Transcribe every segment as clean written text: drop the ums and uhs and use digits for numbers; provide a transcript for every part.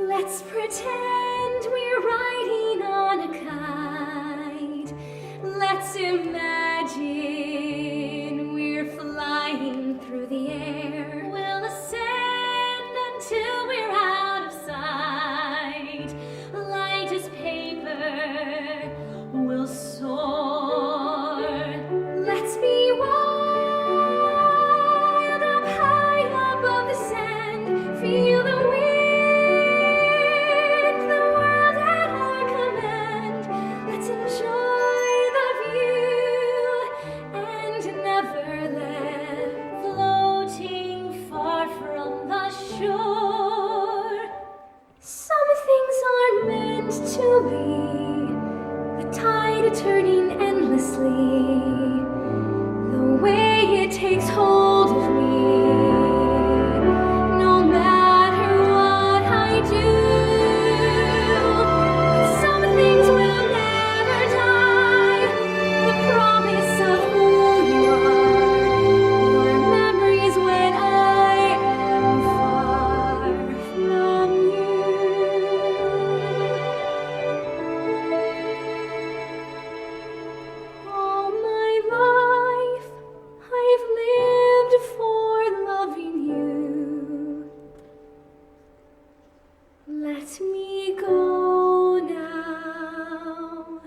Let's pretend we're riding on a kite. Let's imagine we're flying through the air. We'll ascend until we're out of sight. Light as paper, we'll soar. Let's be wild up high above the sand. Feel the wind. To be the tide turning endlessly, the way it takes hold of me, no matter what I do. But some things will never die, the promise of who you are, your memories when I am far from you. Let me go now.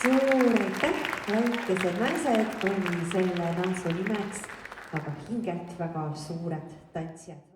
Suur aitäh, väikesed naised on selle tantsu nimeks, väga hingelt, väga suured tantsijad.